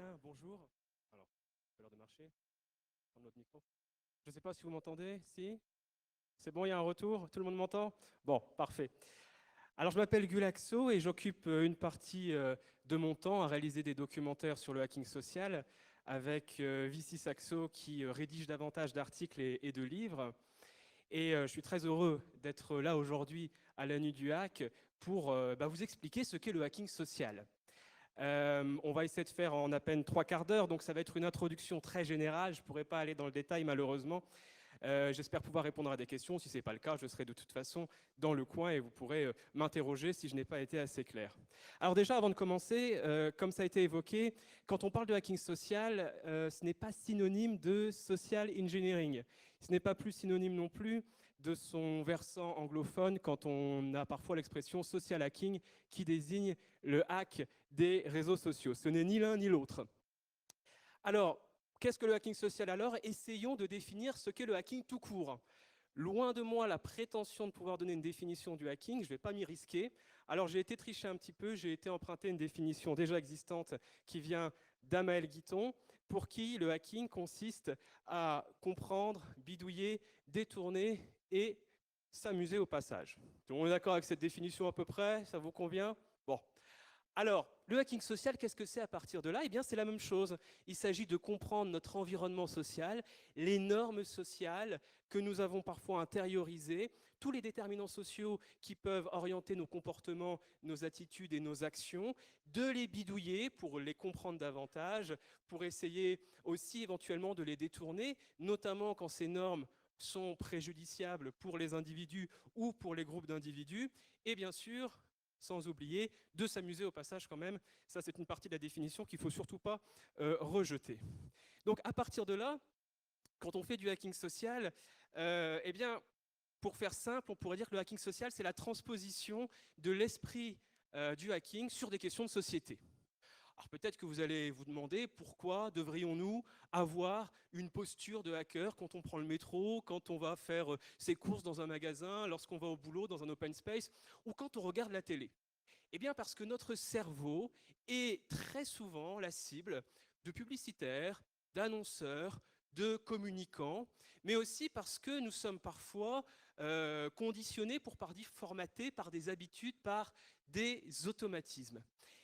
bien, bonjour. Alors, c'est l'heure de marcher. Prendre notre micro. Je ne sais pas si vous m'entendez. Si? C'est bon, il y a un retour? Tout le monde m'entend? Bon, parfait. Alors, je m'appelle Gulaxo et j'occupe une partie de mon temps à réaliser des documentaires sur le hacking social avec Vici Saxo qui rédige davantage d'articles et de livres. Et je suis très heureux d'être là aujourd'hui à la Nuit du Hack pour vous expliquer ce qu'est le hacking social. On va essayer de faire en à peine 3/4 d'heure, donc ça va être une introduction très générale. Je ne pourrai pas aller dans le détail malheureusement. J'espère pouvoir répondre à des questions. Si ce n'est pas le cas, je serai de toute façon dans le coin et vous pourrez m'interroger si je n'ai pas été assez clair. Alors déjà, avant de commencer, comme ça a été évoqué, quand on parle de hacking social, ce n'est pas synonyme de social engineering. Ce n'est pas plus synonyme non plus de son versant anglophone quand on a parfois l'expression social hacking qui désigne le hack des réseaux sociaux. Ce n'est ni l'un ni l'autre. Alors, qu'est-ce que le hacking social alors? Essayons de définir ce qu'est le hacking tout court. Loin de moi la prétention de pouvoir donner une définition du hacking, je ne vais pas m'y risquer. Alors j'ai été triché un petit peu, j'ai été emprunter une définition déjà existante qui vient d'Amael Guiton, pour qui le hacking consiste à comprendre, bidouiller, détourner et s'amuser au passage. Tout le monde est d'accord avec cette définition à peu près? Ça vous convient? Bon. Alors, le hacking social, qu'est-ce que c'est à partir de là? Eh bien, c'est la même chose. Il s'agit de comprendre notre environnement social, les normes sociales que nous avons parfois intériorisées, tous les déterminants sociaux qui peuvent orienter nos comportements, nos attitudes et nos actions, de les bidouiller pour les comprendre davantage, pour essayer aussi éventuellement de les détourner, notamment quand ces normes sont préjudiciables pour les individus ou pour les groupes d'individus, et bien sûr, sans oublier de s'amuser au passage quand même. Ça, c'est une partie de la définition qu'il ne faut surtout pas rejeter. Donc à partir de là, quand on fait du hacking social, eh bien, pour faire simple, on pourrait dire que le hacking social, c'est la transposition de l'esprit du hacking sur des questions de société. Alors peut-être que vous allez vous demander pourquoi devrions-nous avoir une posture de hacker quand on prend le métro, quand on va faire ses courses dans un magasin, lorsqu'on va au boulot dans un open space ou quand on regarde la télé. Eh bien parce que notre cerveau est très souvent la cible de publicitaires, d'annonceurs, de communicants, mais aussi parce que nous sommes parfois conditionnés pour partie formatés par des habitudes, par des automatismes.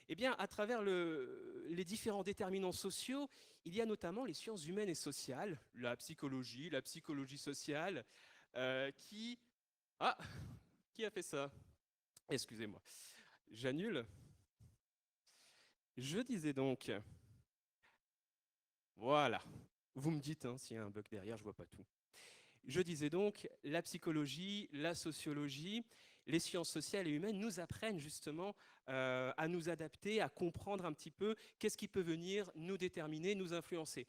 Eh bien, à travers les différents déterminants sociaux, il y a notamment les sciences humaines et sociales, la psychologie sociale, qui... Ah, qui a fait ça? Excusez-moi. J'annule. Je disais donc, voilà, vous me dites s'il y a un bug derrière, je ne vois pas tout. Je disais donc, la psychologie, la sociologie, les sciences sociales et humaines nous apprennent justement à nous adapter, à comprendre un petit peu qu'est-ce qui peut venir nous déterminer, nous influencer.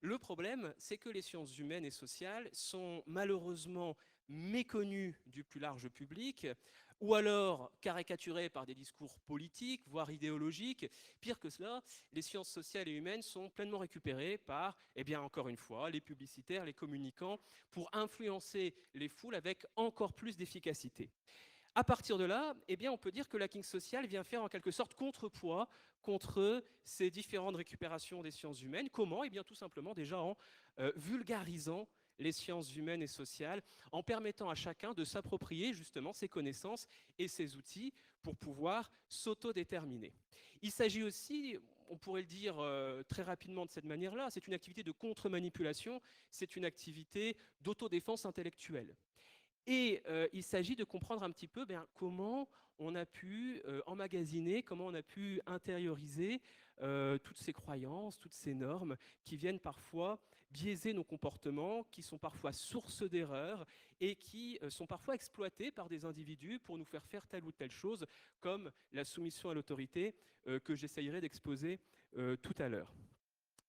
Le problème, c'est que les sciences humaines et sociales sont malheureusement méconnues du plus large public, ou alors caricaturées par des discours politiques, voire idéologiques. Pire que cela, les sciences sociales et humaines sont pleinement récupérées par, eh bien encore une fois, les publicitaires, les communicants, pour influencer les foules avec encore plus d'efficacité. À partir de là, eh bien, on peut dire que l'hacking social vient faire en quelque sorte contrepoids contre ces différentes récupérations des sciences humaines. Comment? Eh bien, tout simplement déjà en vulgarisant les sciences humaines et sociales, en permettant à chacun de s'approprier justement ses connaissances et ses outils pour pouvoir s'autodéterminer. Il s'agit aussi, on pourrait le dire très rapidement de cette manière-là, c'est une activité de contre-manipulation, c'est une activité d'autodéfense intellectuelle. Et il s'agit de comprendre un petit peu comment on a pu emmagasiner, comment on a pu intérioriser toutes ces croyances, toutes ces normes qui viennent parfois biaiser nos comportements, qui sont parfois source d'erreurs et qui sont parfois exploitées par des individus pour nous faire telle ou telle chose, comme la soumission à l'autorité que j'essayerai d'exposer tout à l'heure.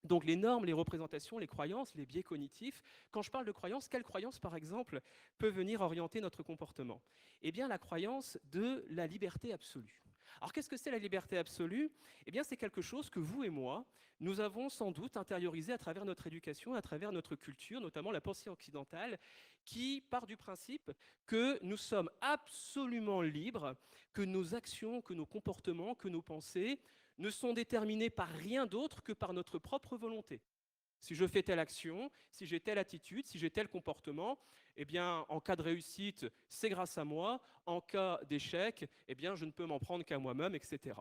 Donc les normes, les représentations, les croyances, les biais cognitifs. Quand je parle de croyances, quelle croyance, par exemple, peut venir orienter notre comportement? Eh bien, la croyance de la liberté absolue. Alors, qu'est-ce que c'est la liberté absolue? Eh bien, c'est quelque chose que vous et moi, nous avons sans doute intériorisé à travers notre éducation, à travers notre culture, notamment la pensée occidentale, qui part du principe que nous sommes absolument libres, que nos actions, que nos comportements, que nos pensées ne sont déterminés par rien d'autre que par notre propre volonté. Si je fais telle action, si j'ai telle attitude, si j'ai tel comportement, eh bien, en cas de réussite, c'est grâce à moi. En cas d'échec, eh bien, je ne peux m'en prendre qu'à moi-même, etc.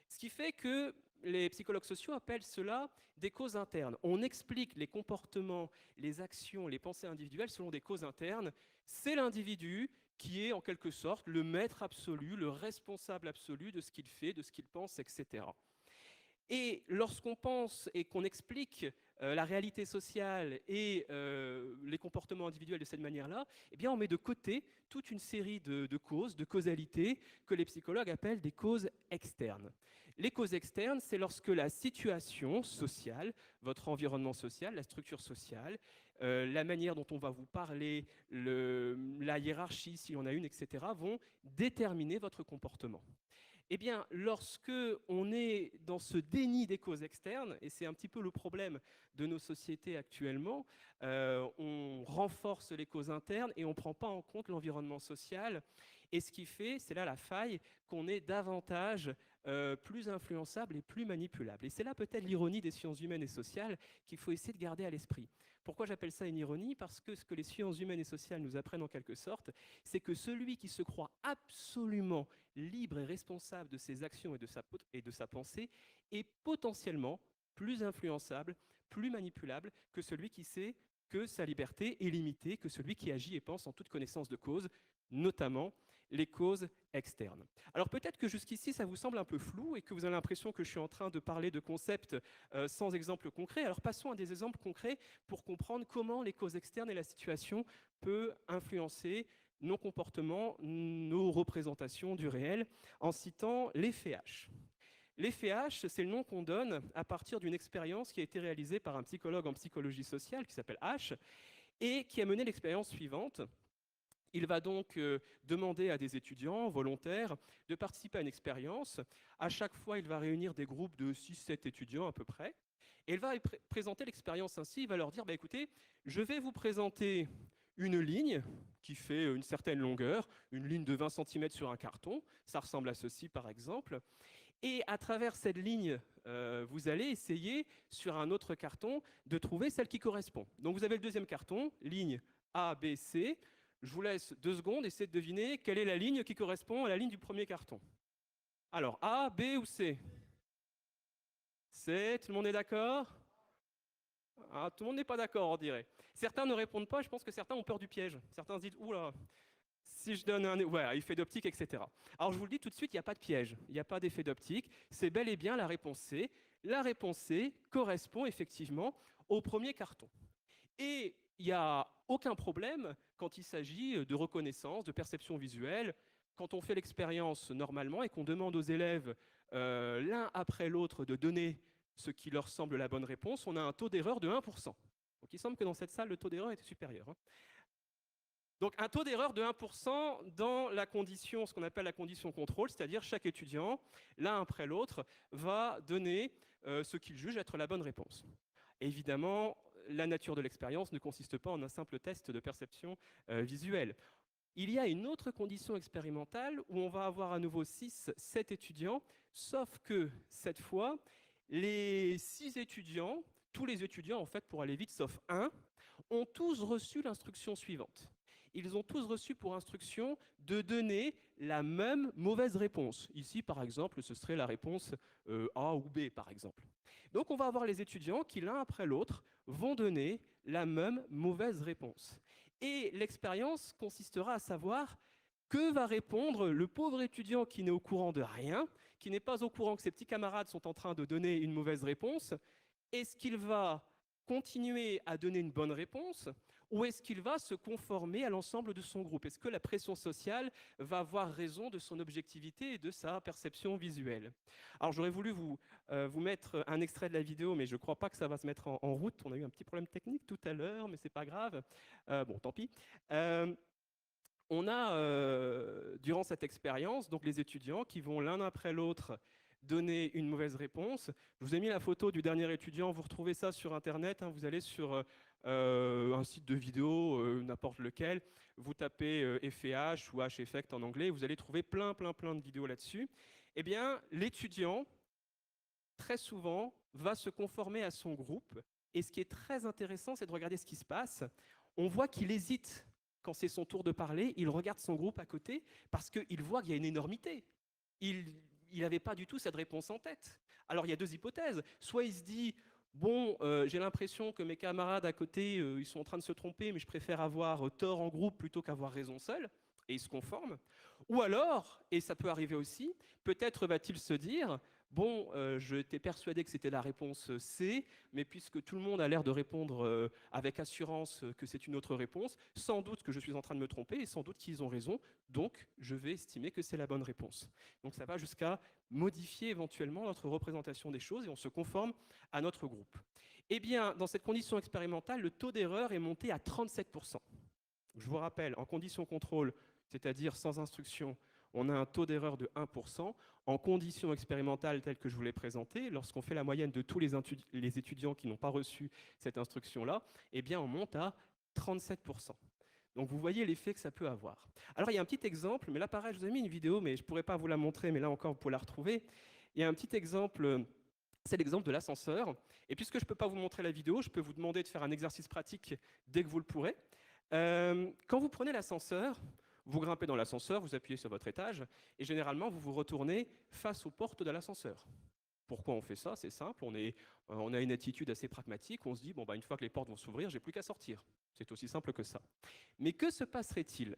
Ce qui fait que les psychologues sociaux appellent cela des causes internes. On explique les comportements, les actions, les pensées individuelles selon des causes internes. C'est l'individu qui est en quelque sorte le maître absolu, le responsable absolu de ce qu'il fait, de ce qu'il pense, etc. Et lorsqu'on pense et qu'on explique la réalité sociale et les comportements individuels de cette manière-là, eh bien on met de côté toute une série de causes, de causalités, que les psychologues appellent des causes externes. Les causes externes, c'est lorsque la situation sociale, votre environnement social, la structure sociale, la manière dont on va vous parler, la hiérarchie, s'il y en a une, etc., vont déterminer votre comportement. Eh bien, lorsque on est dans ce déni des causes externes, et c'est un petit peu le problème de nos sociétés actuellement, on renforce les causes internes et on ne prend pas en compte l'environnement social. Et ce qui fait, c'est là la faille, qu'on est davantage plus influençable et plus manipulable. Et c'est là peut-être l'ironie des sciences humaines et sociales qu'il faut essayer de garder à l'esprit. Pourquoi j'appelle ça une ironie? Parce que ce que les sciences humaines et sociales nous apprennent en quelque sorte, c'est que celui qui se croit absolument libre et responsable de ses actions et de sa pensée est potentiellement plus influençable, plus manipulable que celui qui sait que sa liberté est limitée, que celui qui agit et pense en toute connaissance de cause, notamment les causes externes. Alors peut-être que jusqu'ici ça vous semble un peu flou et que vous avez l'impression que je suis en train de parler de concepts sans exemple concret. Alors passons à des exemples concrets pour comprendre comment les causes externes et la situation peuvent influencer nos comportements, nos représentations du réel, en citant l'effet H. L'effet H, c'est le nom qu'on donne à partir d'une expérience qui a été réalisée par un psychologue en psychologie sociale qui s'appelle H et qui a mené l'expérience suivante. Il va donc demander à des étudiants volontaires de participer à une expérience. À chaque fois, il va réunir des groupes de 6-7 étudiants à peu près. Et il va présenter l'expérience ainsi. Il va leur dire, bah, écoutez, je vais vous présenter une ligne qui fait une certaine longueur, une ligne de 20 cm sur un carton. Ça ressemble à ceci, par exemple. Et à travers cette ligne, vous allez essayer, sur un autre carton, de trouver celle qui correspond. Donc vous avez le deuxième carton, ligne A, B, C. Je vous laisse 2 secondes, essayez de deviner quelle est la ligne qui correspond à la ligne du premier carton. Alors, A, B ou C? C, tout le monde est d'accord? Ah, tout le monde n'est pas d'accord, on dirait. Certains ne répondent pas, je pense que certains ont peur du piège. Certains se disent, oula, si je donne un effet d'optique, etc. Alors je vous le dis tout de suite, il n'y a pas de piège, il n'y a pas d'effet d'optique, c'est bel et bien la réponse C. La réponse C correspond effectivement au premier carton. Et il n'y a aucun problème quand il s'agit de reconnaissance, de perception visuelle. Quand on fait l'expérience normalement et qu'on demande aux élèves l'un après l'autre de donner ce qui leur semble la bonne réponse, on a un taux d'erreur de 1%. Donc il semble que dans cette salle, le taux d'erreur était supérieur. Donc un taux d'erreur de 1% dans la condition, ce qu'on appelle la condition contrôle, c'est-à-dire chaque étudiant, l'un après l'autre, va donner ce qu'il juge être la bonne réponse. Évidemment, la nature de l'expérience ne consiste pas en un simple test de perception visuelle. Il y a une autre condition expérimentale où on va avoir à nouveau 6-7 étudiants, sauf que cette fois, les 6 étudiants, tous les étudiants en fait pour aller vite sauf un, ont tous reçu l'instruction suivante. Ils ont tous reçu pour instruction de donner la même mauvaise réponse. Ici, par exemple, ce serait la réponse A ou B, par exemple. Donc on va avoir les étudiants qui, l'un après l'autre, vont donner la même mauvaise réponse. Et l'expérience consistera à savoir que va répondre le pauvre étudiant qui n'est au courant de rien, qui n'est pas au courant que ses petits camarades sont en train de donner une mauvaise réponse. Est-ce qu'il va continuer à donner une bonne réponse ou est-ce qu'il va se conformer à l'ensemble de son groupe? Est-ce que la pression sociale va avoir raison de son objectivité et de sa perception visuelle? Alors j'aurais voulu vous mettre un extrait de la vidéo, mais je ne crois pas que ça va se mettre en route. On a eu un petit problème technique tout à l'heure, mais ce n'est pas grave. Bon, tant pis. On a, durant cette expérience, donc les étudiants qui vont l'un après l'autre donner une mauvaise réponse. Je vous ai mis la photo du dernier étudiant, vous retrouvez ça sur Internet, hein, vous allez sur un site de vidéo, n'importe lequel, vous tapez effet H ou H-Effect en anglais, vous allez trouver plein de vidéos là-dessus. Eh bien, l'étudiant très souvent, va se conformer à son groupe. Et ce qui est très intéressant, c'est de regarder ce qui se passe. On voit qu'il hésite quand c'est son tour de parler. Il regarde son groupe à côté parce qu'il voit qu'il y a une énormité. Il n'avait pas du tout cette réponse en tête. Alors, il y a deux hypothèses. Soit il se dit, bon, j'ai l'impression que mes camarades à côté, ils sont en train de se tromper, mais je préfère avoir tort en groupe plutôt qu'avoir raison seul, et il se conforme. Ou alors, et ça peut arriver aussi, peut-être va-t-il se dire, bon, je t'ai persuadé que c'était la réponse C, mais puisque tout le monde a l'air de répondre avec assurance que c'est une autre réponse, sans doute que je suis en train de me tromper, et sans doute qu'ils ont raison, donc je vais estimer que c'est la bonne réponse. Donc ça va jusqu'à modifier éventuellement notre représentation des choses, et on se conforme à notre groupe. Eh bien, dans cette condition expérimentale, le taux d'erreur est monté à 37%. Je vous rappelle, en condition contrôle, c'est-à-dire sans instruction, on a un taux d'erreur de 1%. En conditions expérimentales telles que je vous l'ai présentées, lorsqu'on fait la moyenne de tous les étudiants qui n'ont pas reçu cette instruction-là, eh bien, on monte à 37%. Donc vous voyez l'effet que ça peut avoir. Alors il y a un petit exemple, mais là pareil, je vous ai mis une vidéo, mais je ne pourrais pas vous la montrer, mais là encore, vous pouvez la retrouver. Il y a un petit exemple, c'est l'exemple de l'ascenseur. Et puisque je ne peux pas vous montrer la vidéo, je peux vous demander de faire un exercice pratique dès que vous le pourrez. Quand vous prenez l'ascenseur, vous grimpez dans l'ascenseur, vous appuyez sur votre étage, et généralement, vous vous retournez face aux portes de l'ascenseur. Pourquoi on fait ça? C'est simple, on a une attitude assez pragmatique, on se dit, bon, bah, une fois que les portes vont s'ouvrir, j'ai plus qu'à sortir. C'est aussi simple que ça. Mais que se passerait-il?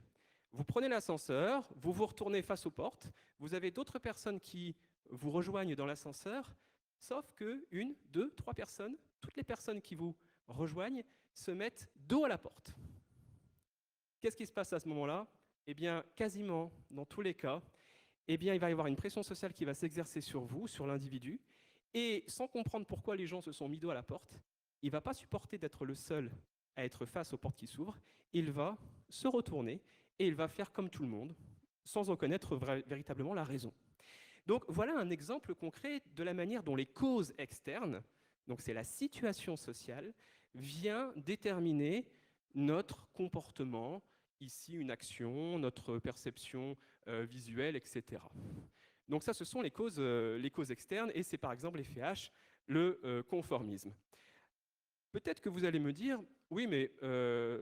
Vous prenez l'ascenseur, vous vous retournez face aux portes, vous avez d'autres personnes qui vous rejoignent dans l'ascenseur, sauf que une, deux, trois personnes, toutes les personnes qui vous rejoignent se mettent dos à la porte. Qu'est-ce qui se passe à ce moment-là? Eh bien, quasiment dans tous les cas, eh bien, il va y avoir une pression sociale qui va s'exercer sur vous, sur l'individu, et sans comprendre pourquoi les gens se sont mis dos à la porte, il ne va pas supporter d'être le seul à être face aux portes qui s'ouvrent, il va se retourner et il va faire comme tout le monde, sans en connaître véritablement la raison. Donc voilà un exemple concret de la manière dont les causes externes, donc c'est la situation sociale, vient déterminer notre comportement, ici une action, notre perception visuelle, etc. Donc ça, ce sont les causes externes, et c'est par exemple l'effet H, le conformisme. Peut-être que vous allez me dire, oui, mais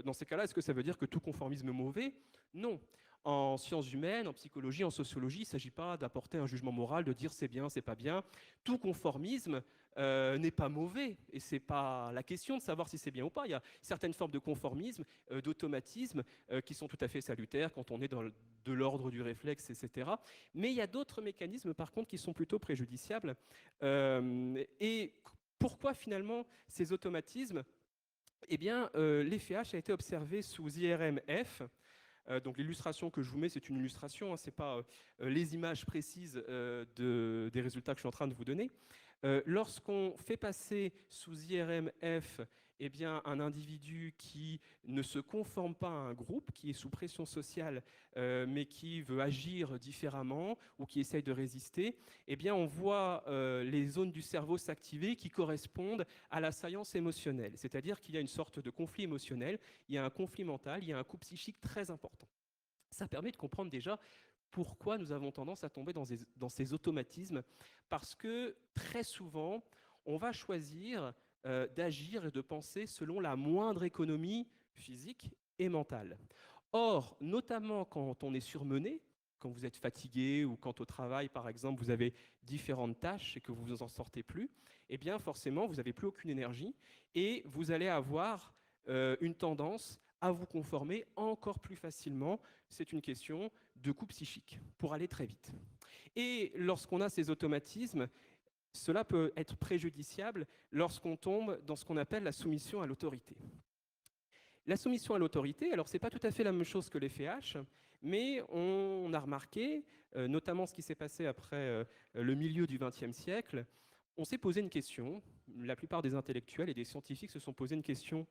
dans ces cas-là, est-ce que ça veut dire que tout conformisme est mauvais? Non. En sciences humaines, en psychologie, en sociologie, il ne s'agit pas d'apporter un jugement moral, de dire c'est bien, c'est pas bien. Tout conformisme n'est pas mauvais, et ce n'est pas la question de savoir si c'est bien ou pas. Il y a certaines formes de conformisme, d'automatisme, qui sont tout à fait salutaires quand on est dans de l'ordre du réflexe, etc. Mais il y a d'autres mécanismes, par contre, qui sont plutôt préjudiciables. Et pourquoi finalement ces automatismes? Eh bien, l'effet H a été observé sous IRM-F. Donc l'illustration que je vous mets, c'est une illustration, hein, ce n'est pas les images précises des résultats que je suis en train de vous donner. Lorsqu'on fait passer sous IRM-F eh bien, un individu qui ne se conforme pas à un groupe, qui est sous pression sociale, mais qui veut agir différemment ou qui essaye de résister, eh bien, on voit les zones du cerveau s'activer qui correspondent à l'assaillance émotionnelle. C'est-à-dire qu'il y a une sorte de conflit émotionnel, il y a un conflit mental, il y a un coup psychique très important. Ça permet de comprendre déjà pourquoi nous avons tendance à tomber dans ces automatismes, parce que très souvent, on va choisir d'agir et de penser selon la moindre économie physique et mentale. Or, notamment quand on est surmené, quand vous êtes fatigué ou quand au travail, par exemple, vous avez différentes tâches et que vous vous en sortez plus, eh bien forcément, vous n'avez plus aucune énergie et vous allez avoir une tendance à vous conformer encore plus facilement. C'est une question de coup psychique pour aller très vite. Et lorsqu'on a ces automatismes, cela peut être préjudiciable lorsqu'on tombe dans ce qu'on appelle la soumission à l'autorité. La soumission à l'autorité, alors ce n'est pas tout à fait la même chose que l'effet H, mais on a remarqué, notamment ce qui s'est passé après le milieu du XXe siècle, on s'est posé une question, la plupart des intellectuels et des scientifiques se sont posé une question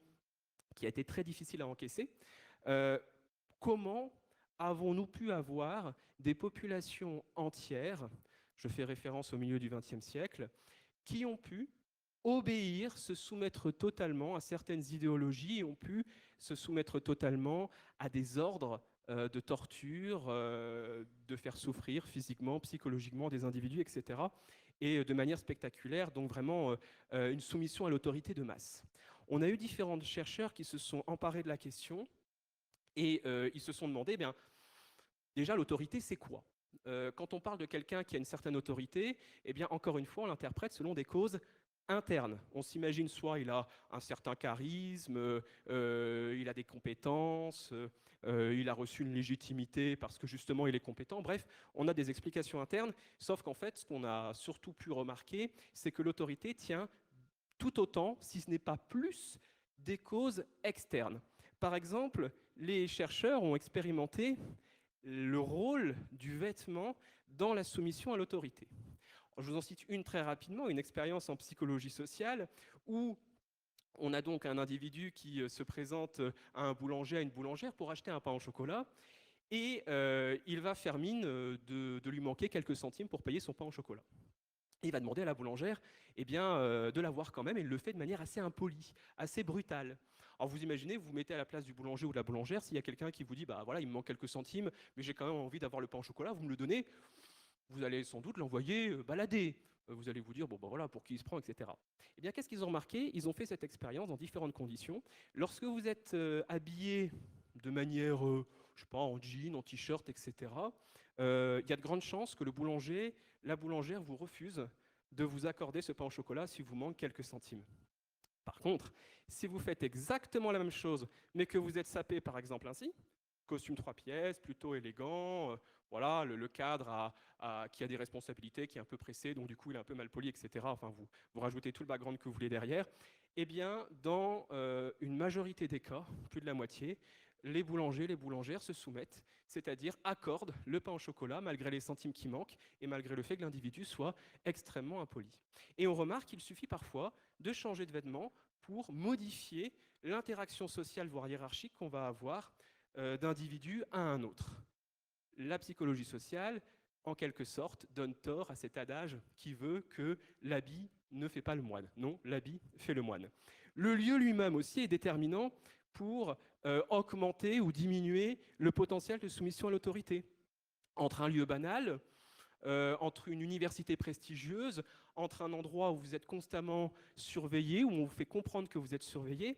qui a été très difficile à encaisser. Comment avons-nous pu avoir des populations entières, je fais référence au milieu du XXe siècle, qui ont pu obéir, se soumettre totalement à certaines idéologies, ont pu se soumettre totalement à des ordres de torture, de faire souffrir physiquement, psychologiquement des individus, etc. et de manière spectaculaire, donc vraiment une soumission à l'autorité de masse. On a eu différents chercheurs qui se sont emparés de la question et ils se sont demandé, déjà, l'autorité, c'est quoi? Quand on parle de quelqu'un qui a une certaine autorité, encore une fois, on l'interprète selon des causes internes. On s'imagine soit il a un certain charisme, il a des compétences, il a reçu une légitimité parce que justement il est compétent. Bref, on a des explications internes, sauf qu'en fait, ce qu'on a surtout pu remarquer, c'est que l'autorité tient tout autant, si ce n'est pas plus, des causes externes. Par exemple, les chercheurs ont expérimenté le rôle du vêtement dans la soumission à l'autorité. Je vous en cite une très rapidement, une expérience en psychologie sociale où on a donc un individu qui se présente à un boulanger, à une boulangère pour acheter un pain au chocolat et il va faire mine de lui manquer quelques centimes pour payer son pain au chocolat. Il va demander à la boulangère de l'avoir quand même et il le fait de manière assez impolie, assez brutale. Alors vous imaginez, vous vous mettez à la place du boulanger ou de la boulangère, s'il y a quelqu'un qui vous dit voilà, il me manque quelques centimes, mais j'ai quand même envie d'avoir le pain au chocolat, vous me le donnez, vous allez sans doute l'envoyer balader. Vous allez vous dire, voilà, pour qui il se prend, etc. Eh bien, qu'est-ce qu'ils ont remarqué? Ils ont fait cette expérience dans différentes conditions. Lorsque vous êtes habillé de manière, je ne sais pas, en jean, en t-shirt, etc., il y a de grandes chances que le boulanger, la boulangère vous refuse de vous accorder ce pain au chocolat si vous manque quelques centimes. Par contre, si vous faites exactement la même chose, mais que vous êtes sapé, par exemple, ainsi, costume 3 pièces, plutôt élégant, voilà, le cadre qui a des responsabilités, qui est un peu pressé, donc du coup il est un peu mal poli, etc. Enfin, vous rajoutez tout le background que vous voulez derrière. Eh bien, dans une majorité des cas, plus de la moitié, les boulangers, les boulangères se soumettent, c'est-à-dire accordent le pain au chocolat malgré les centimes qui manquent et malgré le fait que l'individu soit extrêmement impoli. Et on remarque qu'il suffit parfois de changer de vêtements pour modifier l'interaction sociale, voire hiérarchique, qu'on va avoir d'individu à un autre. La psychologie sociale, en quelque sorte, donne tort à cet adage qui veut que l'habit ne fait pas le moine. Non, l'habit fait le moine. Le lieu lui-même aussi est déterminant pour augmenter ou diminuer le potentiel de soumission à l'autorité. Entre un lieu banal, entre une université prestigieuse, entre un endroit où vous êtes constamment surveillé, où on vous fait comprendre que vous êtes surveillé.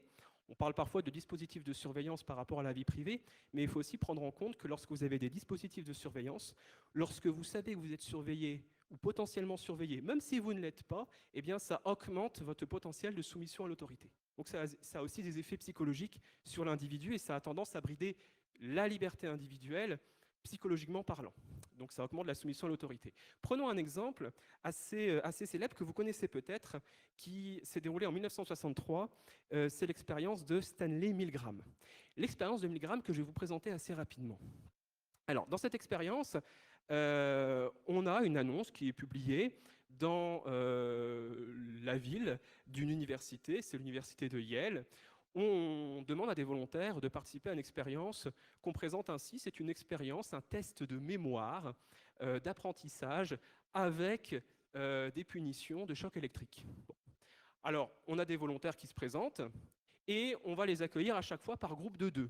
On parle parfois de dispositifs de surveillance par rapport à la vie privée, mais il faut aussi prendre en compte que lorsque vous avez des dispositifs de surveillance, lorsque vous savez que vous êtes surveillé ou potentiellement surveillé, même si vous ne l'êtes pas, eh bien ça augmente votre potentiel de soumission à l'autorité. Donc ça a aussi des effets psychologiques sur l'individu et ça a tendance à brider la liberté individuelle, psychologiquement parlant. Donc ça augmente la soumission à l'autorité. Prenons un exemple assez célèbre que vous connaissez peut-être, qui s'est déroulé en 1963. C'est l'expérience de Stanley Milgram. L'expérience de Milgram que je vais vous présenter assez rapidement. Alors, dans cette expérience, on a une annonce qui est publiée dans la ville d'une université, c'est l'université de Yale. On demande à des volontaires de participer à une expérience qu'on présente ainsi. C'est une expérience, un test de mémoire, d'apprentissage avec des punitions de choc électrique. Bon. Alors, on a des volontaires qui se présentent et on va les accueillir à chaque fois par groupe de 2.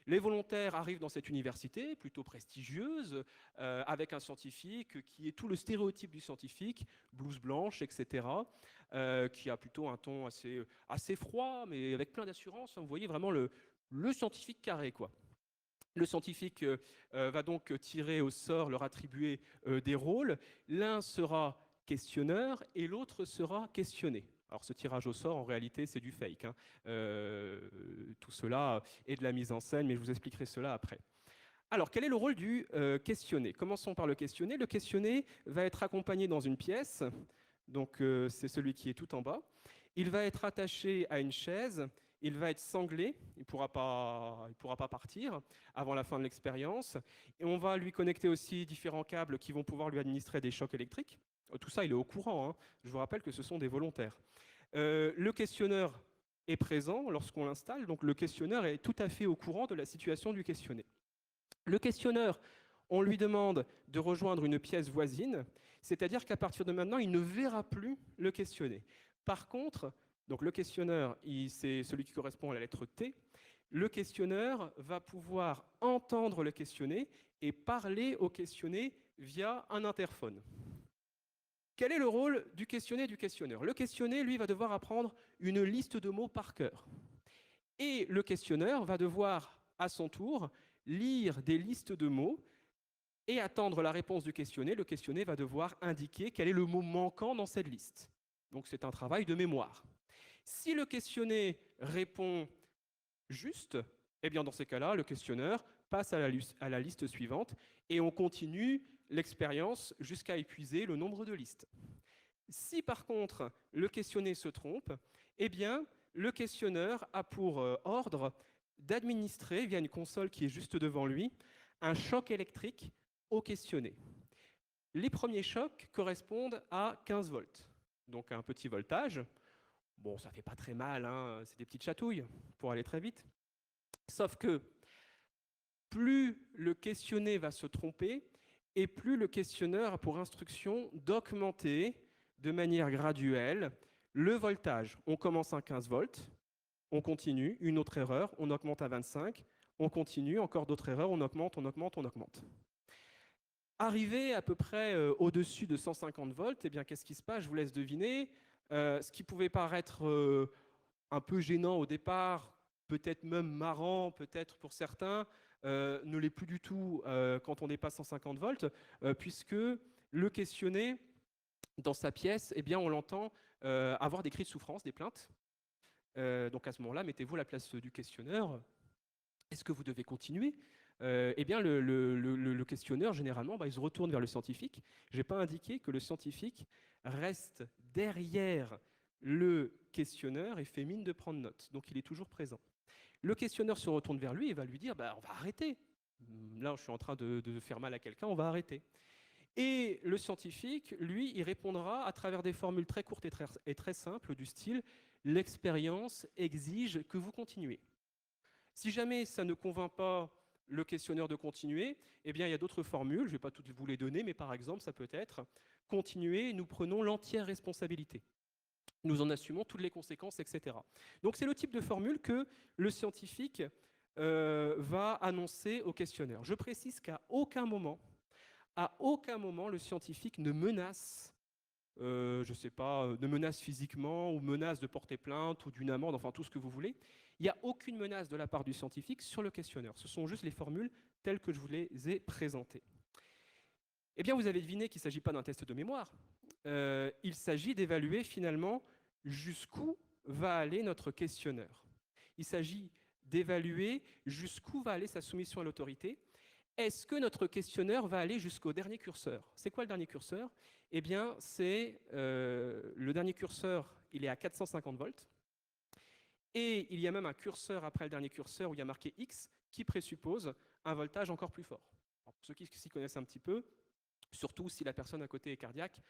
Les volontaires arrivent dans cette université plutôt prestigieuse, avec un scientifique qui est tout le stéréotype du scientifique, blouse blanche, etc., qui a plutôt un ton assez froid, mais avec plein d'assurance. Vous voyez vraiment le scientifique carré, quoi. Le scientifique va donc tirer au sort, leur attribuer des rôles. L'un sera questionneur et l'autre sera questionné. Alors ce tirage au sort, en réalité, c'est du fake. Tout cela est de la mise en scène, mais je vous expliquerai cela après. Alors, quel est le rôle du questionné? Commençons par le questionné. Le questionné va être accompagné dans une pièce, donc c'est celui qui est tout en bas. Il va être attaché à une chaise, il va être sanglé, il ne pourra pas partir avant la fin de l'expérience. Et on va lui connecter aussi différents câbles qui vont pouvoir lui administrer des chocs électriques. Tout ça, il est au courant. Je vous rappelle que ce sont des volontaires. Le questionneur est présent lorsqu'on l'installe, donc le questionneur est tout à fait au courant de la situation du questionné. Le questionneur, on lui demande de rejoindre une pièce voisine, c'est-à-dire qu'à partir de maintenant, il ne verra plus le questionné. Par contre, donc le questionneur, c'est celui qui correspond à la lettre T. Le questionneur va pouvoir entendre le questionné et parler au questionné via un interphone. Quel est le rôle du questionné et du questionneur? Le questionné, lui, va devoir apprendre une liste de mots par cœur. Et le questionneur va devoir, à son tour, lire des listes de mots et attendre la réponse du questionné. Le questionné va devoir indiquer quel est le mot manquant dans cette liste. Donc c'est un travail de mémoire. Si le questionné répond juste, eh bien dans ces cas-là, le questionneur passe à la liste suivante et on continue l'expérience jusqu'à épuiser le nombre de listes. Si par contre le questionné se trompe, eh bien le questionneur a pour ordre d'administrer, via une console qui est juste devant lui, un choc électrique au questionné. Les premiers chocs correspondent à 15 volts, donc un petit voltage. Bon, ça fait pas très mal, hein, c'est des petites chatouilles pour aller très vite. Sauf que plus le questionné va se tromper, et plus le questionneur a pour instruction d'augmenter de manière graduelle le voltage. On commence à 15 volts, on continue, une autre erreur, on augmente à 25, on continue, encore d'autres erreurs, on augmente, on augmente, on augmente. Arrivé à peu près au-dessus de 150 volts, eh bien, qu'est-ce qui se passe? Je vous laisse deviner. Ce qui pouvait paraître un peu gênant au départ, peut-être même marrant, peut-être pour certains, ne l'est plus du tout quand on dépasse 150 volts, puisque le questionné, dans sa pièce, eh bien, on l'entend avoir des cris de souffrance, des plaintes. Donc à ce moment-là, mettez-vous à la place du questionneur. Est-ce que vous devez continuer? Eh bien, le questionneur, généralement, il se retourne vers le scientifique. Je n'ai pas indiqué que le scientifique reste derrière le questionneur et fait mine de prendre note. Donc, il est toujours présent. Le questionneur se retourne vers lui et va lui dire on va arrêter. Là, je suis en train de faire mal à quelqu'un, on va arrêter. Et le scientifique, lui, il répondra à travers des formules très courtes et très simples du style « l'expérience exige que vous continuez ». Si jamais ça ne convainc pas le questionneur de continuer, eh bien, il y a d'autres formules, je ne vais pas toutes vous les donner, mais par exemple, ça peut être « continuer, nous prenons l'entière responsabilité ». Nous en assumons toutes les conséquences, etc. Donc c'est le type de formule que le scientifique va annoncer au questionneur. Je précise qu'à aucun moment, le scientifique ne menace, je ne sais pas, ne menace physiquement ou menace de porter plainte ou d'une amende, enfin tout ce que vous voulez. Il n'y a aucune menace de la part du scientifique sur le questionneur. Ce sont juste les formules telles que je vous les ai présentées. Eh bien, vous avez deviné qu'il ne s'agit pas d'un test de mémoire. Il s'agit d'évaluer finalement jusqu'où va aller notre questionneur. Il s'agit d'évaluer jusqu'où va aller sa soumission à l'autorité. Est-ce que notre questionneur va aller jusqu'au dernier curseur? C'est quoi le dernier curseur? Eh bien, c'est le dernier curseur, il est à 450 volts. Et il y a même un curseur après le dernier curseur où il y a marqué X qui présuppose un voltage encore plus fort. Alors, pour ceux qui s'y connaissent un petit peu, surtout si la personne à côté est cardiaque,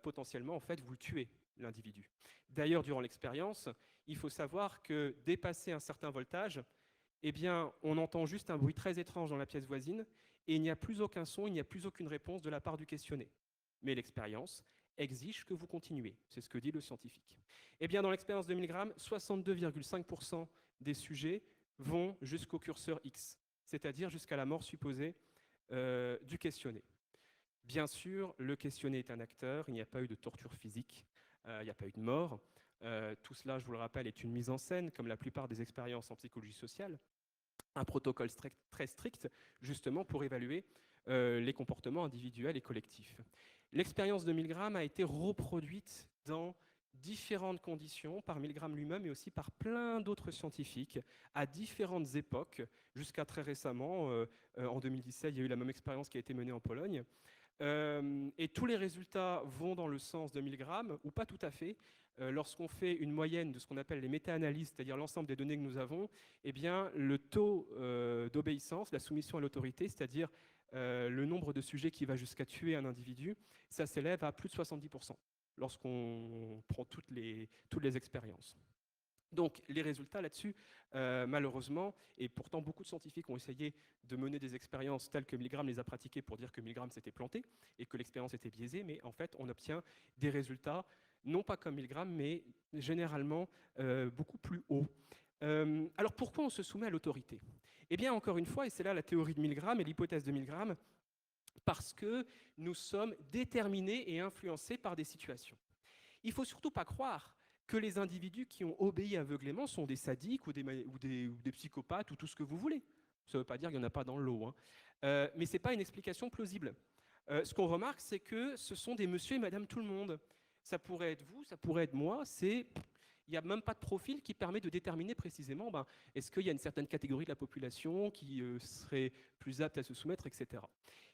potentiellement, en fait, vous le tuez, l'individu. D'ailleurs, durant l'expérience, il faut savoir que dépasser un certain voltage, eh bien, on entend juste un bruit très étrange dans la pièce voisine et il n'y a plus aucun son, il n'y a plus aucune réponse de la part du questionné. Mais l'expérience exige que vous continuez. C'est ce que dit le scientifique. Eh bien, dans l'expérience de 1000 grammes, 62,5% des sujets vont jusqu'au curseur X, c'est-à-dire jusqu'à la mort supposée du questionné. Bien sûr, le questionné est un acteur, il n'y a pas eu de torture physique, il n'y a pas eu de mort. Tout cela, je vous le rappelle, est une mise en scène, comme la plupart des expériences en psychologie sociale. Un protocole très strict, justement, pour évaluer les comportements individuels et collectifs. L'expérience de Milgram a été reproduite dans différentes conditions, par Milgram lui-même, mais aussi par plein d'autres scientifiques, à différentes époques, jusqu'à très récemment. En 2017, il y a eu la même expérience qui a été menée en Pologne. Et tous les résultats vont dans le sens de 1000 grammes, ou pas tout à fait. Lorsqu'on fait une moyenne de ce qu'on appelle les méta-analyses, c'est-à-dire l'ensemble des données que nous avons, eh bien, le taux d'obéissance, la soumission à l'autorité, c'est-à-dire le nombre de sujets qui va jusqu'à tuer un individu, ça s'élève à plus de 70% lorsqu'on prend toutes les expériences. Donc les résultats là-dessus, malheureusement, et pourtant beaucoup de scientifiques ont essayé de mener des expériences telles que Milgram les a pratiquées pour dire que Milgram s'était planté et que l'expérience était biaisée, mais en fait on obtient des résultats, non pas comme Milgram, mais généralement beaucoup plus hauts. Alors pourquoi on se soumet à l'autorité? Eh bien encore une fois, et c'est là la théorie de Milgram et l'hypothèse de Milgram, parce que nous sommes déterminés et influencés par des situations. Il ne faut surtout pas croire que les individus qui ont obéi aveuglément sont des sadiques ou des psychopathes ou tout ce que vous voulez. Ça ne veut pas dire qu'il n'y en a pas dans le lot, hein. Mais ce n'est pas une explication plausible. Ce qu'on remarque, c'est que ce sont des monsieur et madame tout le monde. Ça pourrait être vous, ça pourrait être moi, il n'y a même pas de profil qui permet de déterminer précisément est-ce qu'il y a une certaine catégorie de la population qui serait plus apte à se soumettre, etc.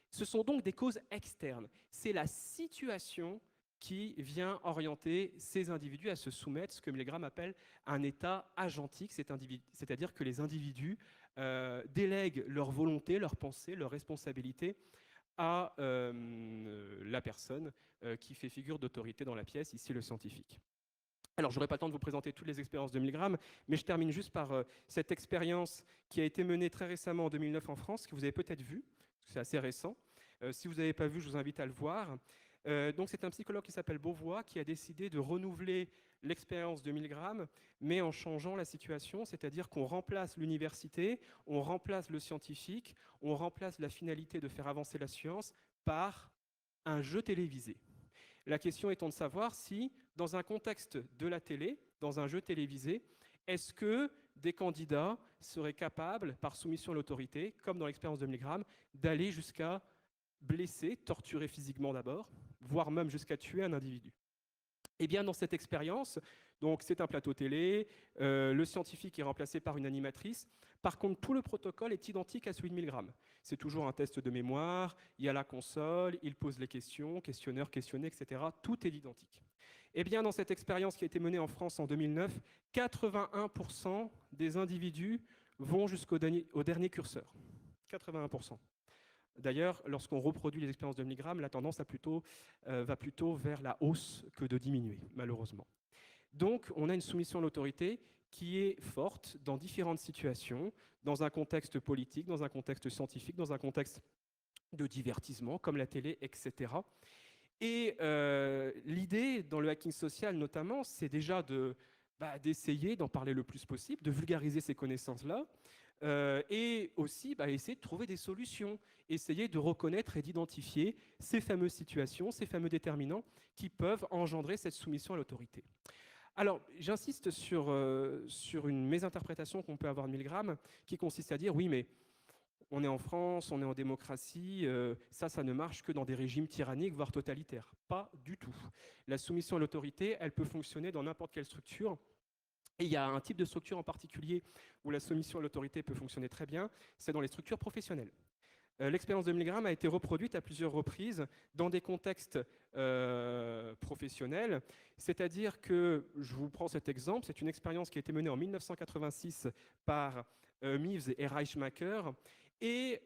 Ce sont donc des causes externes. C'est la situation qui vient orienter ces individus à se soumettre, ce que Milgram appelle un état agentique, c'est-à-dire que les individus délèguent leur volonté, leur pensée, leur responsabilité à la personne qui fait figure d'autorité dans la pièce, ici le scientifique. Alors, je n'aurai pas le temps de vous présenter toutes les expériences de Milgram, mais je termine juste par cette expérience qui a été menée très récemment en 2009 en France, que vous avez peut-être vue, c'est assez récent. Si vous n'avez pas vu, je vous invite à le voir. Donc, c'est un psychologue qui s'appelle Beauvois qui a décidé de renouveler l'expérience de Milgram, mais en changeant la situation, c'est-à-dire qu'on remplace l'université, on remplace le scientifique, on remplace la finalité de faire avancer la science par un jeu télévisé. La question étant de savoir si, dans un contexte de la télé, dans un jeu télévisé, est-ce que des candidats seraient capables, par soumission à l'autorité, comme dans l'expérience de Milgram, d'aller jusqu'à blesser, torturer physiquement d'abord, voire même jusqu'à tuer un individu. Eh bien, dans cette expérience, donc c'est un plateau télé, le scientifique est remplacé par une animatrice. Par contre, tout le protocole est identique à celui de Milgram. C'est toujours un test de mémoire, il y a la console, il pose les questions, questionnaire, questionné, etc. Tout est identique. Eh bien, dans cette expérience qui a été menée en France en 2009, 81% des individus vont jusqu'au dernier curseur. 81%. D'ailleurs, lorsqu'on reproduit les expériences de Milgram, la tendance va plutôt vers la hausse que de diminuer, malheureusement. Donc, on a une soumission à l'autorité qui est forte dans différentes situations, dans un contexte politique, dans un contexte scientifique, dans un contexte de divertissement, comme la télé, etc. Et l'idée, dans le hacking social notamment, c'est déjà d'essayer d'en parler le plus possible, de vulgariser ces connaissances-là, et aussi essayer de trouver des solutions, essayer de reconnaître et d'identifier ces fameuses situations, ces fameux déterminants qui peuvent engendrer cette soumission à l'autorité. Alors, j'insiste sur une mésinterprétation qu'on peut avoir de Milgram, qui consiste à dire, oui, mais on est en France, on est en démocratie, ça ne marche que dans des régimes tyranniques, voire totalitaires. Pas du tout. La soumission à l'autorité, elle peut fonctionner dans n'importe quelle structure. Et il y a un type de structure en particulier où la soumission à l'autorité peut fonctionner très bien, c'est dans les structures professionnelles. L'expérience de Milgram a été reproduite à plusieurs reprises dans des contextes professionnels, c'est-à-dire que, je vous prends cet exemple, c'est une expérience qui a été menée en 1986 par Meeves et Reichmacher, et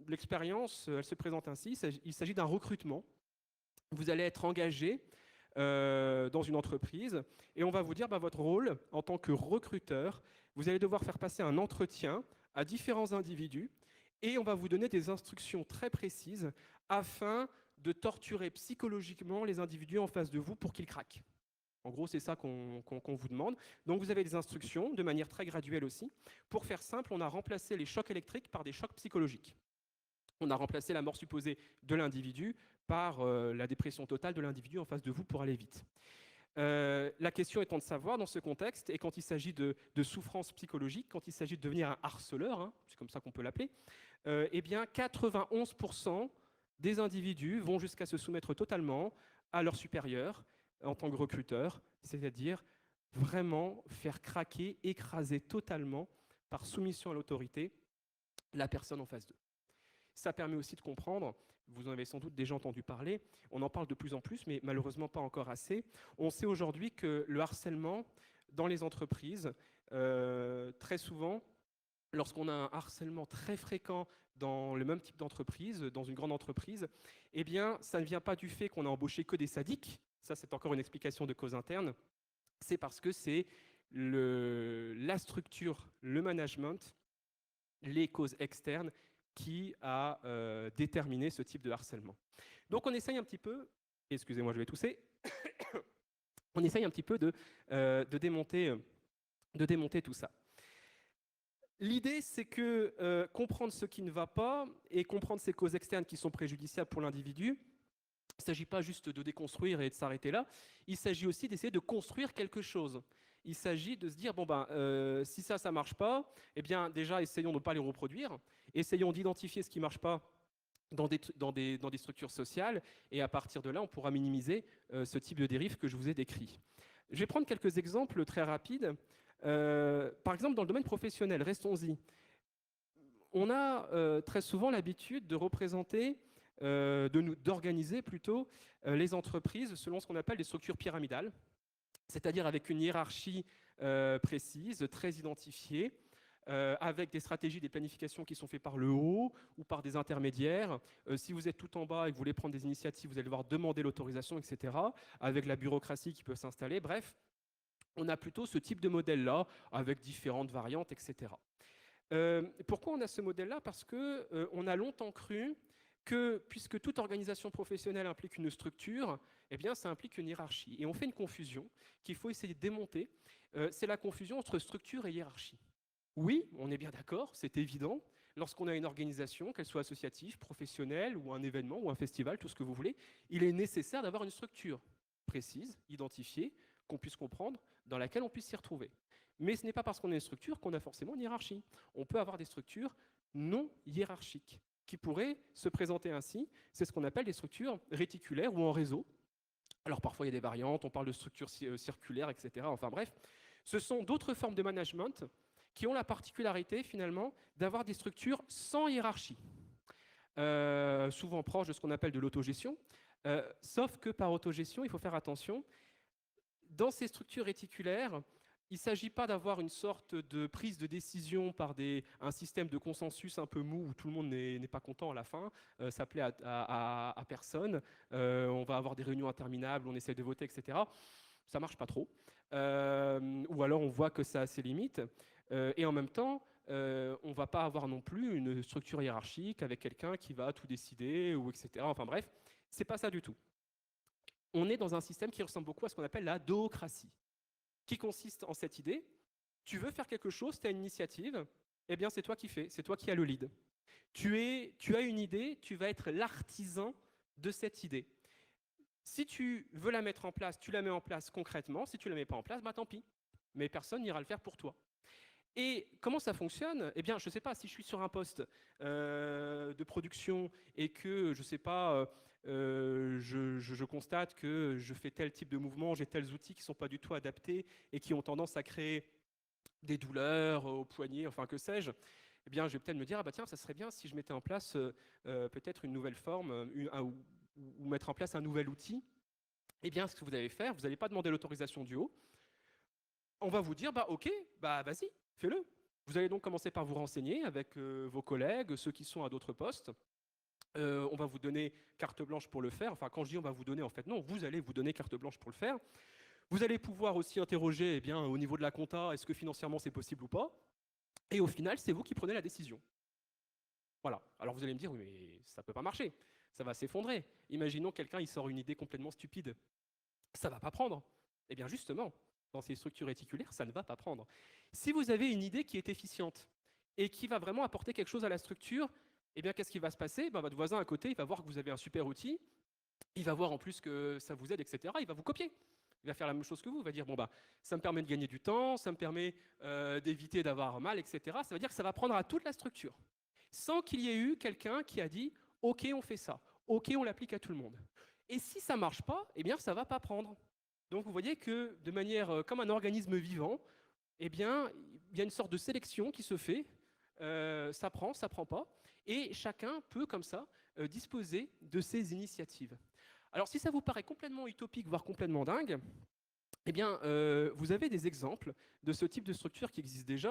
l'expérience, elle se présente ainsi, il s'agit d'un recrutement. Vous allez être engagé dans une entreprise, et on va vous dire votre rôle en tant que recruteur, vous allez devoir faire passer un entretien à différents individus, et on va vous donner des instructions très précises afin de torturer psychologiquement les individus en face de vous pour qu'ils craquent. En gros, c'est ça qu'on vous demande. Donc vous avez des instructions, de manière très graduelle aussi. Pour faire simple, on a remplacé les chocs électriques par des chocs psychologiques. On a remplacé la mort supposée de l'individu par la dépression totale de l'individu en face de vous pour aller vite. La question étant de savoir, dans ce contexte, et quand il s'agit de souffrance psychologique, quand il s'agit de devenir un harceleur, hein, c'est comme ça qu'on peut l'appeler, eh bien 91% des individus vont jusqu'à se soumettre totalement à leur supérieur en tant que recruteur, c'est-à-dire vraiment faire craquer, écraser totalement, par soumission à l'autorité, la personne en face d'eux. Ça permet aussi de comprendre, vous en avez sans doute déjà entendu parler, on en parle de plus en plus, mais malheureusement pas encore assez. On sait aujourd'hui que le harcèlement dans les entreprises, très souvent, lorsqu'on a un harcèlement très fréquent dans le même type d'entreprise, dans une grande entreprise, eh bien, ça ne vient pas du fait qu'on a embauché que des sadiques, ça c'est encore une explication de cause interne, c'est parce que c'est la structure, le management, les causes externes qui a déterminé ce type de harcèlement. Donc on essaye un petit peu, excusez-moi je vais tousser, on essaye un petit peu de démonter tout ça. L'idée, c'est que comprendre ce qui ne va pas et comprendre ces causes externes qui sont préjudiciables pour l'individu, il ne s'agit pas juste de déconstruire et de s'arrêter là, il s'agit aussi d'essayer de construire quelque chose. Il s'agit de se dire, bon ben, si ça ne marche pas, eh bien déjà, essayons de ne pas les reproduire, essayons d'identifier ce qui ne marche pas dans des structures sociales, et à partir de là, on pourra minimiser ce type de dérive que je vous ai décrit. Je vais prendre quelques exemples très rapides. Par exemple, dans le domaine professionnel, restons-y. On a très souvent l'habitude de représenter, d'organiser plutôt les entreprises selon ce qu'on appelle des structures pyramidales, c'est-à-dire avec une hiérarchie précise, très identifiée, avec des stratégies, des planifications qui sont faites par le haut ou par des intermédiaires. Si vous êtes tout en bas et que vous voulez prendre des initiatives, vous allez devoir demander l'autorisation, etc., avec la bureaucratie qui peut s'installer. Bref, on a plutôt ce type de modèle-là, avec différentes variantes, etc. Pourquoi on a ce modèle-là? Parce qu'on a longtemps cru que, puisque toute organisation professionnelle implique une structure, eh bien, ça implique une hiérarchie. Et on fait une confusion qu'il faut essayer de démonter. C'est la confusion entre structure et hiérarchie. Oui, on est bien d'accord, c'est évident. Lorsqu'on a une organisation, qu'elle soit associative, professionnelle, ou un événement, ou un festival, tout ce que vous voulez, il est nécessaire d'avoir une structure précise, identifiée, qu'on puisse comprendre, dans laquelle on puisse s'y retrouver. Mais ce n'est pas parce qu'on a une structure qu'on a forcément une hiérarchie. On peut avoir des structures non hiérarchiques qui pourraient se présenter ainsi. C'est ce qu'on appelle des structures réticulaires ou en réseau. Alors parfois il y a des variantes, on parle de structures circulaires, etc. Enfin bref, ce sont d'autres formes de management qui ont la particularité finalement d'avoir des structures sans hiérarchie, souvent proches de ce qu'on appelle de l'autogestion, sauf que par autogestion, il faut faire attention, dans ces structures réticulaires, il ne s'agit pas d'avoir une sorte de prise de décision par un système de consensus un peu mou où tout le monde n'est pas content à la fin, ça plaît à personne, on va avoir des réunions interminables, on essaie de voter, etc. Ça ne marche pas trop. Ou alors on voit que ça a ses limites. Et en même temps, on ne va pas avoir non plus une structure hiérarchique avec quelqu'un qui va tout décider, ou etc. Enfin bref, ce n'est pas ça du tout. On est dans un système qui ressemble beaucoup à ce qu'on appelle la doocratie, qui consiste en cette idée, tu veux faire quelque chose, tu as une initiative, eh bien c'est toi qui fais, c'est toi qui as le lead. Tu as une idée, tu vas être l'artisan de cette idée. Si tu veux la mettre en place, tu la mets en place concrètement. Si tu ne la mets pas en place, bah tant pis. Mais personne n'ira le faire pour toi. Et comment ça fonctionne? Eh bien, je ne sais pas, si je suis sur un poste de production et que, je ne sais pas, je constate que je fais tel type de mouvement, j'ai tels outils qui ne sont pas du tout adaptés et qui ont tendance à créer des douleurs au poignet, enfin que sais-je, eh bien, je vais peut-être me dire, ah bah tiens, ça serait bien si je mettais en place peut-être une nouvelle forme ou mettre en place un nouvel outil. Eh bien, ce que vous allez faire, vous n'allez pas demander l'autorisation du haut. On va vous dire, bah ok, bah vas-y, fais-le. Vous allez donc commencer par vous renseigner avec vos collègues, ceux qui sont à d'autres postes. On va vous donner carte blanche pour le faire. Enfin, quand je dis on va vous donner, en fait, non, vous allez vous donner carte blanche pour le faire. Vous allez pouvoir aussi interroger, eh bien, au niveau de la compta, est-ce que financièrement c'est possible ou pas? Et au final, c'est vous qui prenez la décision. Voilà. Alors vous allez me dire, oui, mais ça ne peut pas marcher. Ça va s'effondrer. Imaginons quelqu'un, il sort une idée complètement stupide. Ça ne va pas prendre. Eh bien, justement, dans ces structures réticulaires, ça ne va pas prendre. Si vous avez une idée qui est efficiente et qui va vraiment apporter quelque chose à la structure, eh bien, qu'est-ce qui va se passer? Votre voisin à côté, il va voir que vous avez un super outil, il va voir en plus que ça vous aide, etc. Il va vous copier. Il va faire la même chose que vous. Il va dire, bon, bah, ça me permet de gagner du temps, ça me permet d'éviter d'avoir mal, etc. Ça veut dire que ça va prendre à toute la structure, sans qu'il y ait eu quelqu'un qui a dit, OK, on fait ça. OK, on l'applique à tout le monde. Et si ça ne marche pas, eh bien, ça ne va pas prendre. Donc, vous voyez que de manière comme un organisme vivant, eh bien, il y a une sorte de sélection qui se fait. Ça prend pas. Et chacun peut, comme ça, disposer de ses initiatives. Alors, si ça vous paraît complètement utopique, voire complètement dingue, eh bien, vous avez des exemples de ce type de structure qui existe déjà.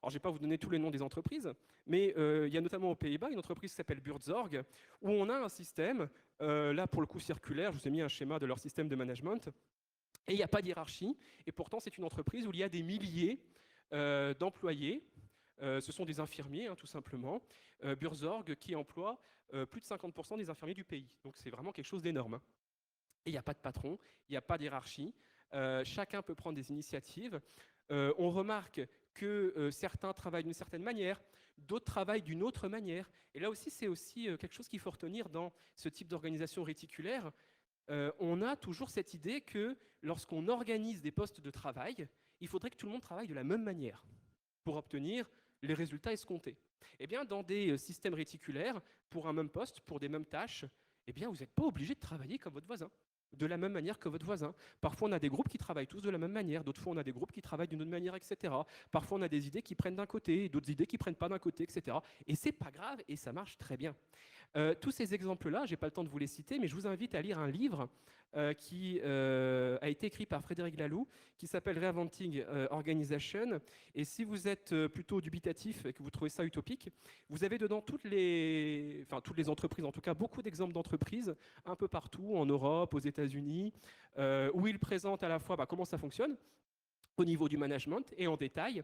Alors, je ne vais pas vous donner tous les noms des entreprises, mais il y a notamment aux Pays-Bas une entreprise qui s'appelle Buurtzorg, où on a un système, là pour le coup circulaire, je vous ai mis un schéma de leur système de management, et il n'y a pas de hiérarchie, et pourtant c'est une entreprise où il y a des milliers d'employés. Ce sont des infirmiers, tout simplement. Buurtzorg qui emploie plus de 50% des infirmiers du pays. Donc c'est vraiment quelque chose d'énorme. Et il n'y a pas de patron, il n'y a pas de hiérarchie. Chacun peut prendre des initiatives. On remarque que certains travaillent d'une certaine manière, d'autres travaillent d'une autre manière. Et là aussi, c'est aussi quelque chose qu'il faut retenir dans ce type d'organisation réticulaire. On a toujours cette idée que lorsqu'on organise des postes de travail, il faudrait que tout le monde travaille de la même manière pour obtenir les résultats escomptés. Eh bien, dans des systèmes réticulaires, pour un même poste, pour des mêmes tâches, eh bien, vous n'êtes pas obligé de travailler comme votre voisin, de la même manière que votre voisin. Parfois, on a des groupes qui travaillent tous de la même manière, d'autres fois, on a des groupes qui travaillent d'une autre manière, etc. Parfois, on a des idées qui prennent d'un côté, d'autres idées qui prennent pas d'un côté, etc. Et c'est pas grave, et ça marche très bien. Tous ces exemples-là, je n'ai pas le temps de vous les citer, mais je vous invite à lire un livre qui a été écrit par Frédéric Laloux, qui s'appelle Reinventing Organization. Et si vous êtes plutôt dubitatif et que vous trouvez ça utopique, vous avez dedans toutes les entreprises, en tout cas beaucoup d'exemples d'entreprises, un peu partout, en Europe, aux États-Unis, où il présente à la fois comment ça fonctionne, au niveau du management et en détail,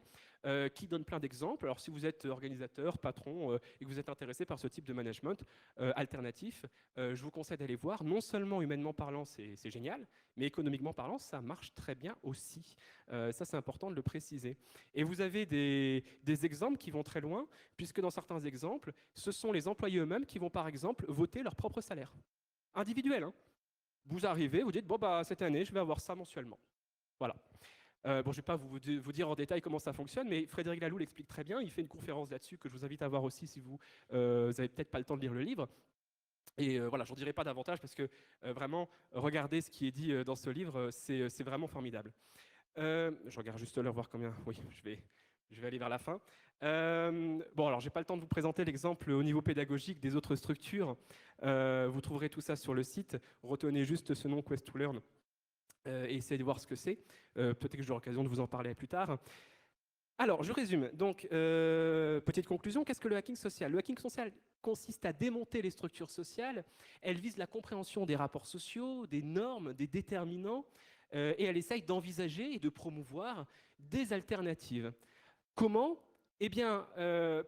qui donne plein d'exemples. Alors si vous êtes organisateur, patron, et que vous êtes intéressé par ce type de management alternatif, je vous conseille d'aller voir. Non seulement humainement parlant, c'est génial, mais économiquement parlant, ça marche très bien aussi. Ça, c'est important de le préciser. Et vous avez des exemples qui vont très loin, puisque dans certains exemples, ce sont les employés eux-mêmes qui vont par exemple voter leur propre salaire. Individuel, hein. Vous arrivez, vous dites, bon, cette année, je vais avoir ça mensuellement. Voilà. Je ne vais pas vous dire en détail comment ça fonctionne, mais Frédéric Laloux l'explique très bien. Il fait une conférence là-dessus que je vous invite à voir aussi si vous n'avez peut-être pas le temps de lire le livre. Et voilà, j'en dirai pas davantage parce que vraiment, regardez ce qui est dit dans ce livre, c'est vraiment formidable. Je regarde juste l'heure, voir combien. Oui, je vais aller vers la fin. Alors, j'ai pas le temps de vous présenter l'exemple au niveau pédagogique des autres structures. Vous trouverez tout ça sur le site. Retenez juste ce nom, Quest to Learn. Et essayez de voir ce que c'est. Peut-être que j'aurai l'occasion de vous en parler plus tard. Alors, je résume. Donc, petite conclusion, qu'est-ce que le hacking social? Le hacking social consiste à démonter les structures sociales. Elle vise la compréhension des rapports sociaux, des normes, des déterminants, et elle essaye d'envisager et de promouvoir des alternatives. Comment? Eh bien,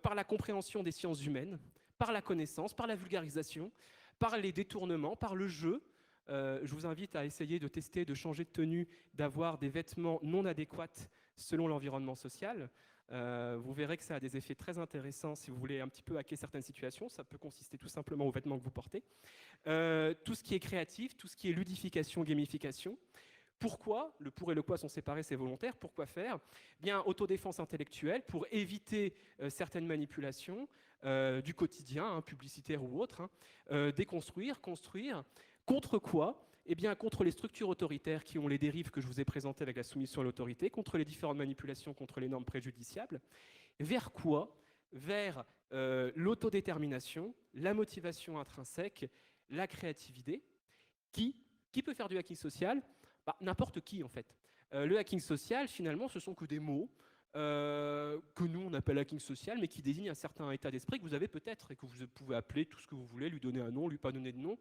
par la compréhension des sciences humaines, par la connaissance, par la vulgarisation, par les détournements, par le jeu. Je vous invite à essayer de tester, de changer de tenue, d'avoir des vêtements non adéquats selon l'environnement social. Vous verrez que ça a des effets très intéressants si vous voulez un petit peu hacker certaines situations. Ça peut consister tout simplement aux vêtements que vous portez. Tout ce qui est créatif, tout ce qui est ludification, gamification. Pourquoi? Le pour et le quoi sont séparés, c'est volontaire. Pourquoi faire? Bien, autodéfense intellectuelle pour éviter certaines manipulations du quotidien, publicitaire ou autre. Déconstruire, construire. Contre quoi? Eh bien, contre les structures autoritaires qui ont les dérives que je vous ai présentées avec la soumission à l'autorité, contre les différentes manipulations, contre les normes préjudiciables. Vers quoi? Vers l'autodétermination, la motivation intrinsèque, la créativité. Qui peut faire du hacking social? N'importe qui, en fait. Le hacking social, finalement, ce sont que des mots que nous, on appelle hacking social, mais qui désignent un certain état d'esprit que vous avez peut-être et que vous pouvez appeler tout ce que vous voulez, lui donner un nom, lui pas donner de nom.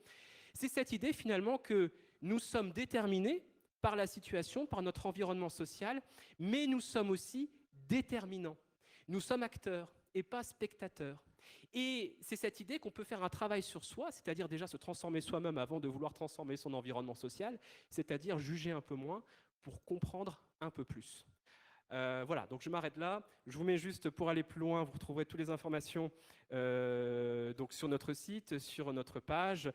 C'est cette idée finalement que nous sommes déterminés par la situation, par notre environnement social, mais nous sommes aussi déterminants. Nous sommes acteurs et pas spectateurs. Et c'est cette idée qu'on peut faire un travail sur soi, c'est-à-dire déjà se transformer soi-même avant de vouloir transformer son environnement social, c'est-à-dire juger un peu moins pour comprendre un peu plus. Voilà, donc je m'arrête là. Je vous mets juste, pour aller plus loin, vous retrouverez toutes les informations donc sur notre site, sur notre page,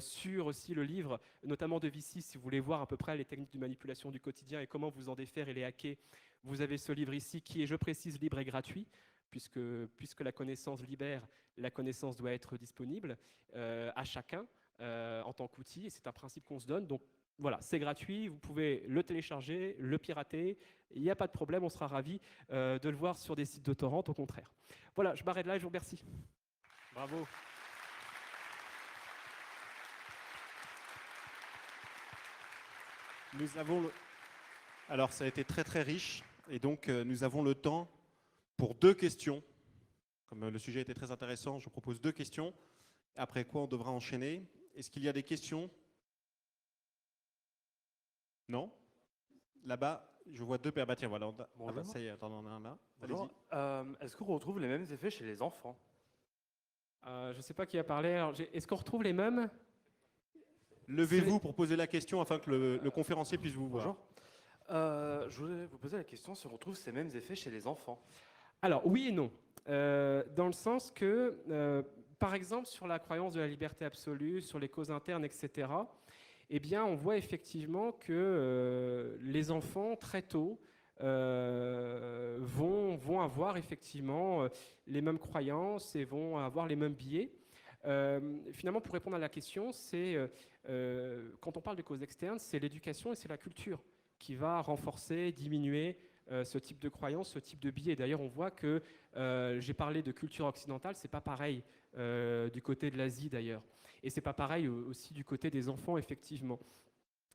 sur aussi le livre, notamment de Vici, si vous voulez voir à peu près les techniques de manipulation du quotidien et comment vous en défaire et les hacker. Vous avez ce livre ici qui est, je précise, libre et gratuit, puisque la connaissance libère, la connaissance doit être disponible à chacun en tant qu'outil, et c'est un principe qu'on se donne. Donc, voilà, c'est gratuit, vous pouvez le télécharger, le pirater, il n'y a pas de problème, on sera ravis de le voir sur des sites de torrent, au contraire. Voilà, je m'arrête là et je vous remercie. Bravo. Nous avons Alors, ça a été très très riche, et donc nous avons le temps pour 2 questions. Comme le sujet était très intéressant, je propose 2 questions, après quoi on devra enchaîner. Est-ce qu'il y a des questions? Non? Là-bas, je vois 2 paires. Tiens, voilà. Ça y est, attends, on en a un là. Allez-y. Est-ce qu'on retrouve les mêmes effets chez les enfants? Je ne sais pas qui a parlé. Est-ce qu'on retrouve les mêmes? Levez-vous pour poser la question afin que le conférencier puisse vous voir. Bonjour. Je voulais vous poser la question si on retrouve ces mêmes effets chez les enfants. Alors, oui et non. Dans le sens que, par exemple, sur la croyance de la liberté absolue, sur les causes internes, etc., eh bien, on voit effectivement que les enfants, très tôt, vont avoir effectivement les mêmes croyances et vont avoir les mêmes biais. Finalement, pour répondre à la question, quand on parle de causes externes, c'est l'éducation et c'est la culture qui va renforcer, diminuer ce type de croyance, ce type de biais. D'ailleurs, on voit que j'ai parlé de culture occidentale, c'est pas pareil du côté de l'Asie d'ailleurs. Et c'est pas pareil aussi du côté des enfants, effectivement.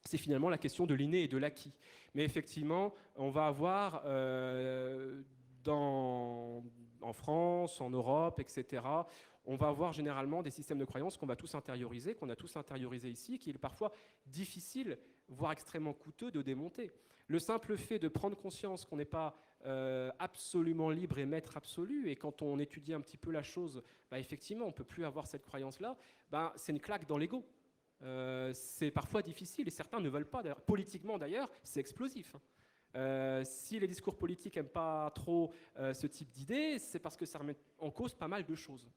C'est finalement la question de l'inné et de l'acquis. Mais effectivement, on va avoir en France, en Europe, etc., on va avoir généralement des systèmes de croyances qu'on va tous intérioriser, qu'on a tous intériorisé ici, qui est parfois difficile, voire extrêmement coûteux de démonter. Le simple fait de prendre conscience qu'on n'est pas absolument libre et maître absolu, et quand on étudie un petit peu la chose, bah effectivement, on ne peut plus avoir cette croyance-là, bah c'est une claque dans l'ego. C'est parfois difficile, et certains ne veulent pas. Politiquement d'ailleurs, c'est explosif. Si les discours politiques n'aiment pas trop ce type d'idées, c'est parce que ça remet en cause pas mal de choses.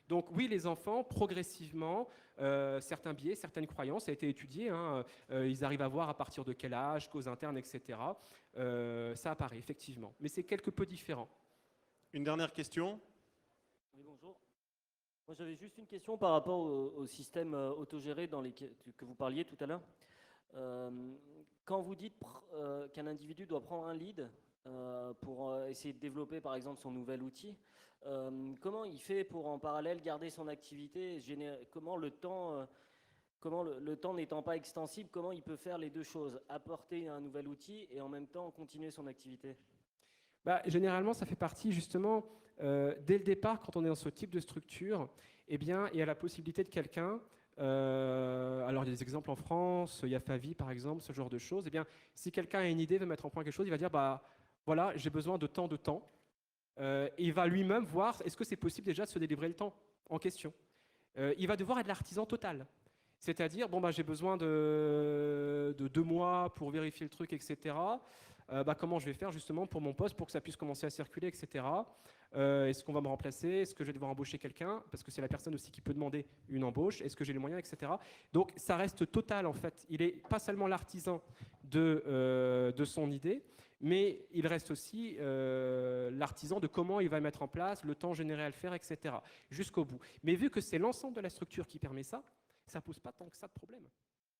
Donc oui, les enfants, progressivement, certains biais, certaines croyances, ça a été étudié, hein, ils arrivent à voir à partir de quel âge, causes internes, etc. Ça apparaît, effectivement. Mais c'est quelque peu différent. Une dernière question. Oui, bonjour. Moi, j'avais juste une question par rapport au système autogéré que vous parliez tout à l'heure. Quand vous dites qu'un individu doit prendre un lead pour essayer de développer, par exemple, son nouvel outil, comment il fait pour, en parallèle, garder son activité, comment le temps n'étant pas extensible, comment il peut faire les deux choses, apporter un nouvel outil et en même temps continuer son activité? Bah, généralement, ça fait partie justement, dès le départ, quand on est dans ce type de structure, eh bien, il y a la possibilité de quelqu'un, alors il y a des exemples en France, il y a Favi par exemple, ce genre de choses, eh bien, si quelqu'un a une idée, veut mettre en point quelque chose, il va dire, bah, voilà, j'ai besoin de tant de temps, et il va lui-même voir, est-ce que c'est possible déjà de se délivrer le temps en question. Il va devoir être l'artisan total. C'est-à-dire, bon, bah, j'ai besoin de 2 mois pour vérifier le truc, etc. Bah, comment je vais faire justement pour mon poste, pour que ça puisse commencer à circuler, etc. Est-ce qu'on va me remplacer? Est-ce que je vais devoir embaucher quelqu'un? Parce que c'est la personne aussi qui peut demander une embauche. Est-ce que j'ai les moyens, etc. Donc ça reste total en fait. Il n'est pas seulement l'artisan de son idée, mais il reste aussi l'artisan de comment il va mettre en place, le temps généré à le faire, etc. Jusqu'au bout. Mais vu que c'est l'ensemble de la structure qui permet ça, ça ne pose pas tant que ça de problème.